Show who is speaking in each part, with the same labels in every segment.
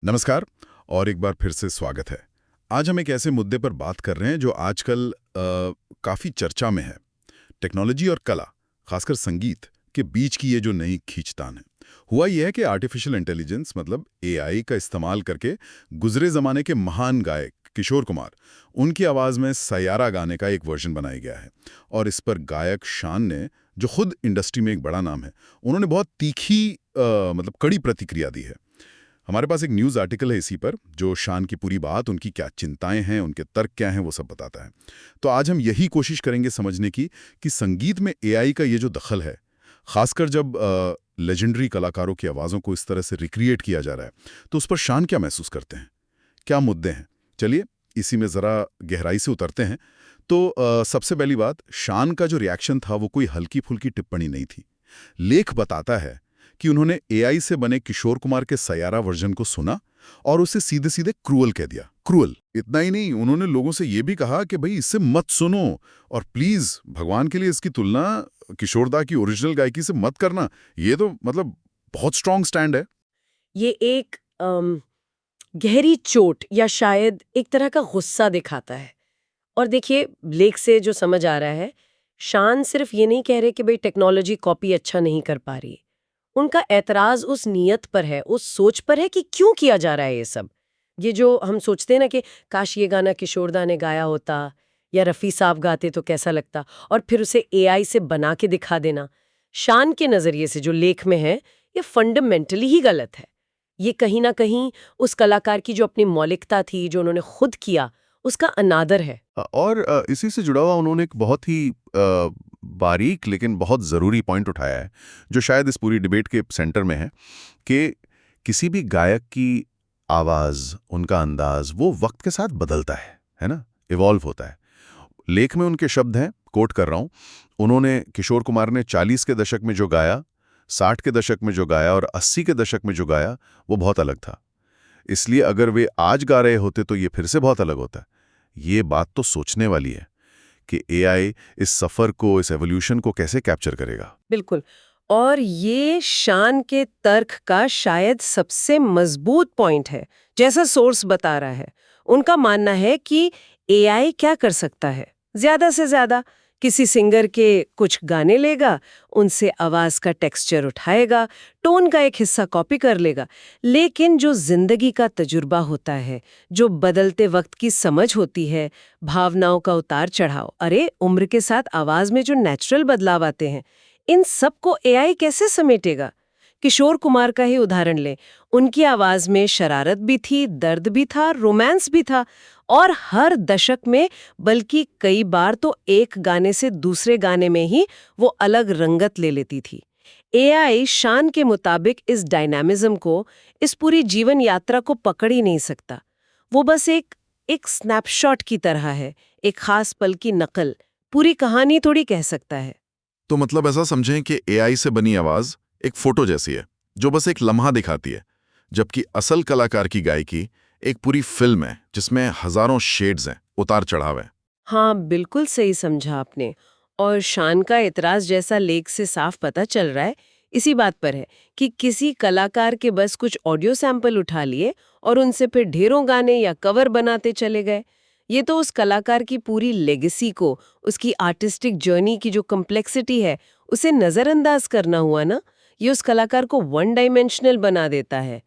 Speaker 1: नमस्कार और एक बार फिर से स्वागत है। आज हम एक ऐसे मुद्दे पर बात कर रहे हैं जो आजकल काफ़ी चर्चा में है। टेक्नोलॉजी और कला, खासकर संगीत के बीच की ये जो नई खींचतान है। हुआ ये है कि आर्टिफिशियल इंटेलिजेंस मतलब एआई का इस्तेमाल करके गुजरे ज़माने के महान गायक किशोर कुमार, उनकी आवाज़ में सैयारा गाने का एक वर्जन बनाया गया है। और इस पर गायक शान ने, जो खुद इंडस्ट्री में एक बड़ा नाम है, उन्होंने बहुत तीखी मतलब कड़ी प्रतिक्रिया दी है। हमारे पास एक न्यूज़ आर्टिकल है इसी पर, जो शान की पूरी बात, उनकी क्या चिंताएं हैं, उनके तर्क क्या हैं, वो सब बताता है। तो आज हम यही कोशिश करेंगे समझने की कि संगीत में एआई का ये जो दखल है, खासकर जब लेजेंडरी कलाकारों की आवाज़ों को इस तरह से रिक्रिएट किया जा रहा है, तो उस पर शान क्या महसूस करते हैं, क्या मुद्दे हैं। चलिए इसी में ज़रा गहराई से उतरते हैं। तो सबसे पहली बात, शान का जो रिएक्शन था वो कोई हल्की फुल्की टिप्पणी नहीं थी। लेख बताता है कि उन्होंने एआई से बने किशोर कुमार के सैयारा वर्जन को सुना और उसे सीधे सीधे क्रूअल कह दिया। क्रूअल इतना ही नहीं, उन्होंने लोगों से यह भी कहा कि भाई इससे मत सुनो और प्लीज भगवान के लिए इसकी तुलना किशोरदा की ओरिजिनल गायकी से मत करना। ये तो मतलब बहुत स्ट्रांग स्टैंड है।
Speaker 2: ये एक गहरी चोट या शायद एक तरह का गुस्सा दिखाता है। और देखिए, लेख से जो समझ आ रहा है, शान सिर्फ ये नहीं कह रहे कि भाई टेक्नोलॉजी कॉपी अच्छा नहीं कर पा रही। उनका एतराज उस नीयत पर है, उस सोच पर है कि क्यों किया जा रहा है ये सब। ये जो हम सोचते हैं ना कि काश ये गाना किशोरदा ने गाया होता या रफ़ी साहब गाते तो कैसा लगता, और फिर उसे एआई से बना के दिखा देना, शान के नज़रिए से जो लेख में है, ये फंडामेंटली ही गलत है। ये कहीं ना कहीं उस कलाकार की जो अपनी मौलिकता थी, जो उन्होंने खुद किया, उसका अनादर है।
Speaker 3: और इसी से जुड़ा हुआ उन्होंने एक बहुत ही बारीक लेकिन बहुत ज़रूरी पॉइंट उठाया है, जो शायद इस पूरी डिबेट के सेंटर में है, कि किसी भी गायक की आवाज़, उनका अंदाज, वो वक्त के साथ बदलता है ना, इवॉल्व होता है। लेख में उनके शब्द हैं, कोट कर रहा हूँ, उन्होंने, किशोर कुमार ने 40 के दशक में जो गाया, 60 के दशक में जो गाया और 80 के दशक में जो गाया, वो बहुत अलग था। इसलिए अगर वे आज गा रहे होते तो ये फिर से बहुत अलग होता। ये बात तो सोचने वाली है कि एआई इस सफर को, इस एवोल्यूशन को कैसे कैप्चर करेगा।
Speaker 2: बिल्कुल। और ये शान के तर्क का शायद सबसे मजबूत पॉइंट है। जैसा सोर्स बता रहा है, उनका मानना है कि एआई क्या कर सकता है, ज्यादा से ज्यादा किसी सिंगर के कुछ गाने लेगा, उनसे आवाज का टेक्सचर उठाएगा, टोन का एक हिस्सा कॉपी कर लेगा, लेकिन जो जिंदगी का तजुर्बा होता है, जो बदलते वक्त की समझ होती है, भावनाओं का उतार चढ़ाव, अरे उम्र के साथ आवाज में जो नेचुरल बदलाव आते हैं, इन सब को एआई कैसे समेटेगा। किशोर कुमार का ही उदाहरण लें, उनकी आवाज में शरारत भी थी, दर्द भी था, रोमांस भी था, और हर दशक में, बल्कि कई बार तो एक गाने से दूसरे गाने में ही वो अलग रंगत ले लेती थी। एआई शान के मुताबिक इस डायनामिज्म को, इस पूरी जीवन यात्रा को पकड़ ही नहीं सकता। वो बस एक स्नैपशॉट की तरह है, एक खास पल की नकल, पूरी कहानी थोड़ी कह सकता है।
Speaker 1: तो मतलब ऐसा समझें कि एआई से बनी आवाज़ एक फोटो जैसी है, जो बस एक लम्हा दिखाती है, जबकि असल कलाकार की गायकी एक पूरी फिल्म है जिसमें हजारों शेड्स हैं, उतार चढ़ाव है।
Speaker 2: हाँ, बिल्कुल सही समझा आपने। और शान का एतराज, जैसा लेख से साफ पता चल रहा है, इसी बात पर है कि किसी कलाकार के बस कुछ ऑडियो सैंपल उठा लिए और उनसे फिर ढेरों गाने या कवर बनाते चले गए। ये तो उस कलाकार की पूरी लेगेसी को, उसकी आर्टिस्टिक जर्नी की जो कम्प्लेक्सिटी है, उसे नज़रअंदाज करना हुआ ना। ये उस कलाकार को वन डायमेंशनल बना देता है।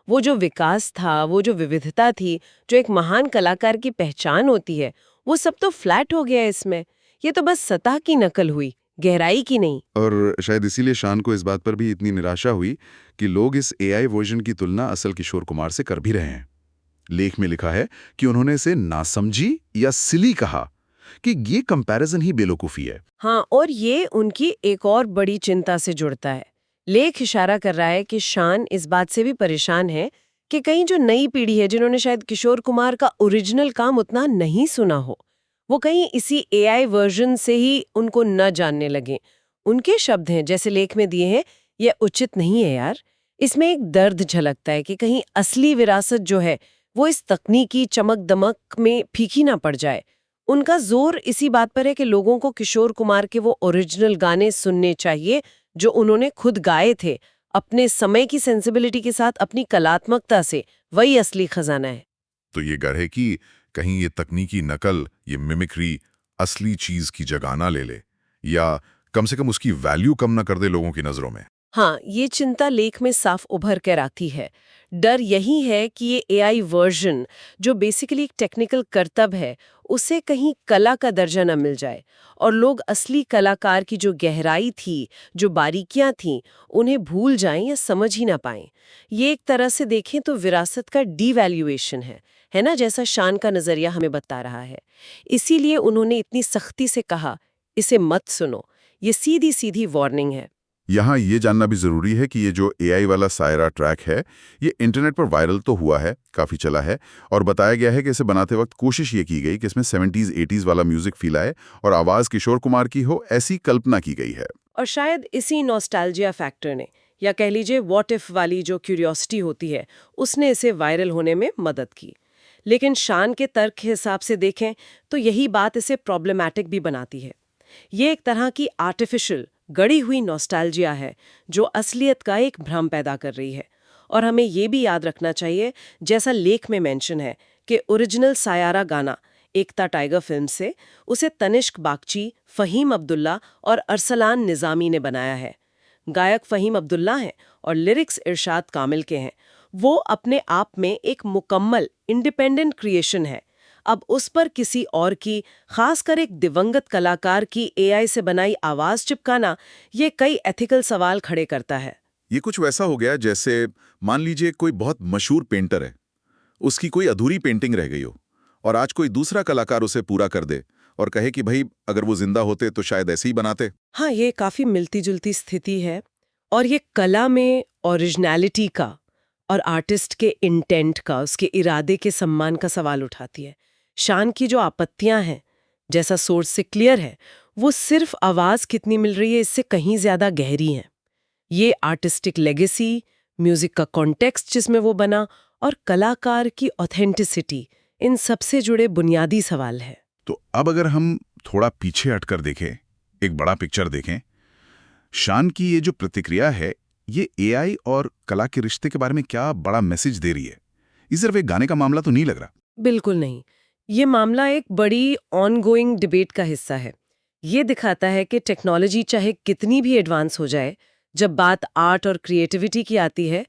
Speaker 2: वो जो विकास था, वो जो विविधता थी, जो एक महान कलाकार की पहचान होती है, वो सब तो फ्लैट हो गया इसमें। ये तो बस सतह की नकल हुई, गहराई की नहीं।
Speaker 1: और शायद इसीलिए शान को इस बात पर भी इतनी निराशा हुई कि लोग इस एआई वर्जन की तुलना असल किशोर कुमार से कर भी रहे हैं। लेख में लिखा है कि उन्होंने इसे नासमझी या सिली कहा, कि ये कंपैरिजन ही बेवकूफी है।
Speaker 2: हाँ, और ये उनकी एक और बड़ी चिंता से जुड़ता है। लेख इशारा कर रहा है कि शान इस बात से भी परेशान है कि कहीं जो नई पीढ़ी है, जिन्होंने शायद किशोर कुमार का ओरिजिनल काम उतना नहीं सुना हो, वो कहीं इसी एआई वर्जन से ही उनको न जानने लगे। उनके शब्द हैं, जैसे लेख में दिए हैं, ये उचित नहीं है यार। इसमें एक दर्द झलकता है कि कहीं असली विरासत जो है, वो इस तकनीकी चमक दमक में फीकी ना पड़ जाए। उनका जोर इसी बात पर है कि लोगों को किशोर कुमार के वो ओरिजिनल गाने सुनने चाहिए जो उन्होंने खुद गाए थे, अपने समय की सेंसिबिलिटी के साथ, अपनी कलात्मकता से, वही असली खजाना है।
Speaker 1: तो ये गर है कि कहीं ये तकनीकी नकल, ये मिमिक्री असली चीज की जगह ना ले ले, या कम से कम उसकी वैल्यू कम ना कर दे लोगों की नजरों में।
Speaker 2: हाँ, ये चिंता लेख में साफ उभर कर आती है। डर यही है कि ये एआई वर्जन, जो बेसिकली एक टेक्निकल करतब है, उसे कहीं कला का दर्जा न मिल जाए और लोग असली कलाकार की जो गहराई थी, जो बारीकियां थीं, उन्हें भूल जाएं या समझ ही ना पाएं। ये एक तरह से देखें तो विरासत का डीवैल्यूएशन है ना, जैसा शान का नजरिया हमें बता रहा है। इसीलिए उन्होंने इतनी सख्ती से कहा, इसे मत सुनो। ये सीधी सीधी वार्निंग है।
Speaker 1: यहाँ ये जानना भी जरूरी है कि ये जो एआई वाला सायरा ट्रैक है, ये इंटरनेट पर वायरल तो हुआ है, काफी चला है, और बताया गया है कि इसे बनाते वक्त कोशिश ये की गई कि इसमें 70s 80s वाला म्यूजिक फील आए और आवाज किशोर कुमार की हो, ऐसी कल्पना की गई है।
Speaker 2: और शायद इसी नॉस्टैल्जिया फैक्टर ने, या कह लीजिए व्हाट इफ वाली जो क्यूरियोसिटी होती है, उसने इसे वायरल होने में मदद की। लेकिन शान के तर्क के हिसाब से देखें तो यही बात इसे प्रॉब्लमैटिक भी बनाती है। ये एक तरह की आर्टिफिशियल, गढ़ी हुई नॉस्टैल्जिया है जो असलियत का एक भ्रम पैदा कर रही है। और हमें ये भी याद रखना चाहिए, जैसा लेख में मेंशन है, कि ओरिजिनल सायारा गाना एकता टाइगर फिल्म से, उसे तनिष्क बागची, फहीम अब्दुल्ला और अरसलान निज़ामी ने बनाया है। गायक फहीम अब्दुल्ला हैं और लिरिक्स इरशाद कामिल के हैं। वो अपने आप में एक मुकम्मल इंडिपेंडेंट क्रिएशन है। अब उस पर किसी और की, खासकर एक दिवंगत कलाकार की एआई से बनाई आवाज चिपकाना, ये कई एथिकल सवाल खड़े करता है।
Speaker 1: ये कुछ वैसा हो गया जैसे मान लीजिए कोई बहुत मशहूर पेंटर है, उसकी कोई अधूरी पेंटिंग रह गई हो और आज कोई दूसरा कलाकार उसे पूरा कर दे और कहे कि भाई अगर वो जिंदा होते तो शायद ऐसे ही बनाते।
Speaker 2: हाँ, ये काफी मिलती जुलती स्थिति है और ये कला में ओरिजिनलिटी का और आर्टिस्ट के इंटेंट का, उसके इरादे के सम्मान का सवाल उठाती है। शान की जो आपत्तियां हैं, जैसा सोर्स से क्लियर है, वो सिर्फ आवाज कितनी मिल रही है इससे कहीं ज्यादा गहरी हैं। ये आर्टिस्टिक लेगेसी, म्यूजिक का कॉन्टेक्स्ट जिसमें वो बना और कलाकार की ऑथेंटिसिटी, इन सबसे जुड़े बुनियादी सवाल है।
Speaker 1: तो अब अगर हम थोड़ा पीछे हटकर देखें, एक बड़ा पिक्चर देखें, शान की ये जो प्रतिक्रिया है, ये एआई और कला के रिश्ते के बारे में क्या बड़ा मैसेज दे रही है? ये सिर्फ एक गाने का मामला तो नहीं लग रहा।
Speaker 2: बिल्कुल नहीं। ये मामला एक बड़ी ऑनगोइंग डिबेट का हिस्सा है। ये दिखाता है कि टेक्नोलॉजी चाहे कितनी भी एडवांस हो जाए, जब बात आर्ट और क्रिएटिविटी की आती है,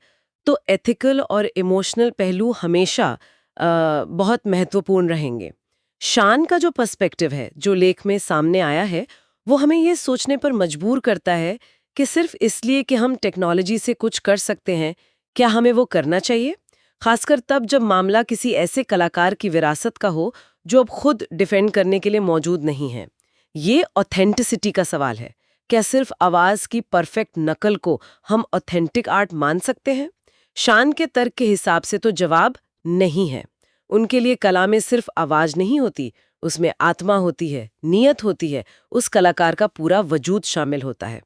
Speaker 2: तो एथिकल और इमोशनल पहलू हमेशा बहुत महत्वपूर्ण रहेंगे। शान का जो पर्सपेक्टिव है, जो लेख में सामने आया है, वो हमें ये सोचने पर मजबूर करता है कि सिर्फ इसलिए कि हम टेक्नोलॉजी से कुछ कर सकते हैं, क्या हमें वो करना चाहिए? खासकर तब जब मामला किसी ऐसे कलाकार की विरासत का हो जो अब खुद डिफेंड करने के लिए मौजूद नहीं है। ये ऑथेंटिसिटी का सवाल है। क्या सिर्फ आवाज की परफेक्ट नकल को हम ऑथेंटिक आर्ट मान सकते हैं? शान के तर्क के हिसाब से तो जवाब नहीं है। उनके लिए कला में सिर्फ आवाज नहीं होती, उसमें आत्मा होती है, नीयत होती है, उस कलाकार का पूरा वजूद शामिल होता है।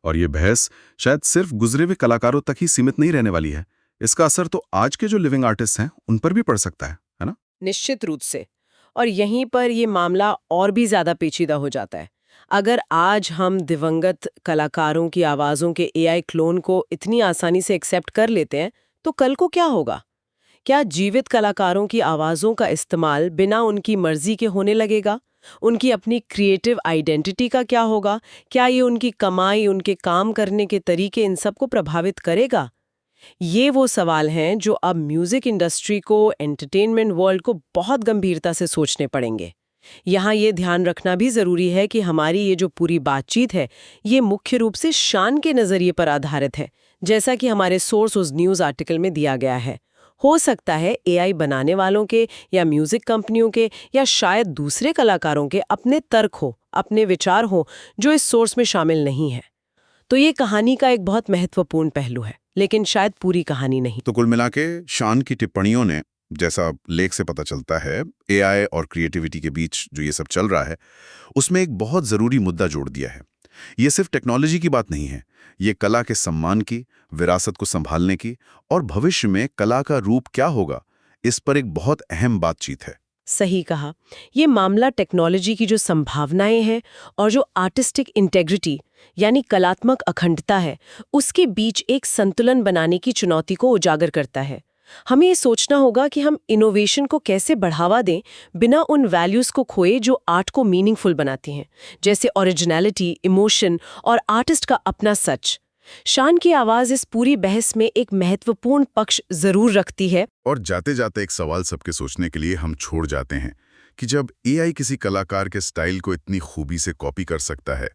Speaker 3: और ये बहस शायद सिर्फ गुजरे हुए कलाकारों तक ही सीमित नहीं रहने वाली है। इसका असर तो आज के जो लिविंग आर्टिस्ट हैं उन पर भी पड़ सकता है ना?
Speaker 2: निश्चित रूप से। और यहीं पर ये मामला और भी ज्यादा पेचीदा हो जाता है। अगर आज हम दिवंगत कलाकारों की आवाज़ों के एआई क्लोन को इतनी आसानी से एक्सेप्ट कर लेते हैं, तो कल को क्या होगा? क्या जीवित कलाकारों की आवाज़ों का इस्तेमाल बिना उनकी मर्जी के होने लगेगा? उनकी अपनी क्रिएटिव आइडेंटिटी का क्या होगा? क्या ये उनकी कमाई, उनके काम करने के तरीके, इन सब को प्रभावित करेगा? ये वो सवाल हैं जो अब म्यूजिक इंडस्ट्री को, एंटरटेनमेंट वर्ल्ड को बहुत गंभीरता से सोचने पड़ेंगे। यहाँ ये ध्यान रखना भी जरूरी है कि हमारी ये जो पूरी बातचीत है, ये मुख्य रूप से शान के नजरिए पर आधारित है, जैसा कि हमारे सोर्स उस न्यूज़ आर्टिकल में दिया गया है। हो सकता है एआई बनाने वालों के या म्यूजिक कंपनियों के या शायद दूसरे कलाकारों के अपने तर्क हो, अपने विचार हो, जो इस सोर्स में शामिल नहीं है। तो ये कहानी का एक बहुत महत्वपूर्ण पहलू है, लेकिन शायद पूरी कहानी नहीं।
Speaker 1: तो कुल मिला के शान की टिप्पणियों ने, जैसा लेख से पता चलता है, एआई और क्रिएटिविटी के बीच जो ये सब चल रहा है, उसमें एक बहुत जरूरी मुद्दा जोड़ दिया है। ये सिर्फ टेक्नोलॉजी की बात नहीं है, ये कला के सम्मान की, विरासत को संभालने की और भविष्य में कला का रूप क्या होगा, इस पर एक बहुत अहम बातचीत है।
Speaker 2: सही कहा। ये मामला टेक्नोलॉजी की जो संभावनाएं हैं और जो आर्टिस्टिक इंटेग्रिटी यानी कलात्मक अखंडता है, उसके बीच एक संतुलन बनाने की चुनौती को उजागर करता है। हमें ये सोचना होगा कि हम इनोवेशन को कैसे बढ़ावा दें बिना उन वैल्यूज को खोए जो आर्ट को मीनिंगफुल बनाती हैं, जैसे ओरिजिनलिटी, इमोशन और आर्टिस्ट का अपना सच। शान की आवाज इस पूरी बहस में एक महत्वपूर्ण पक्ष जरूर रखती है।
Speaker 1: और जाते जाते एक सवाल सबके सोचने के लिए हम छोड़ जाते हैं कि जब एआई किसी कलाकार के स्टाइल को इतनी खूबी से कॉपी कर सकता है,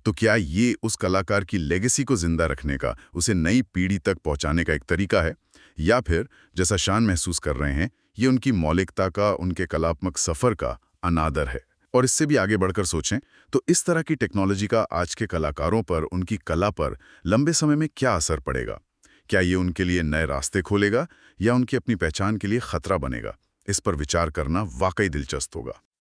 Speaker 1: तो क्या ये उस कलाकार की लेगेसी को जिंदा रखने का, उसे नई पीढ़ी तक पहुंचाने का एक तरीका है, या फिर जैसा शान महसूस कर रहे हैं, ये उनकी मौलिकता का, उनके कलात्मक सफर का अनादर है? और इससे भी आगे बढ़कर सोचें तो इस तरह की टेक्नोलॉजी का आज के कलाकारों पर, उनकी कला पर लंबे समय में क्या असर पड़ेगा? क्या ये उनके लिए नए रास्ते खोलेगा या उनकी अपनी पहचान के लिए खतरा बनेगा? इस पर विचार करना वाकई दिलचस्प होगा।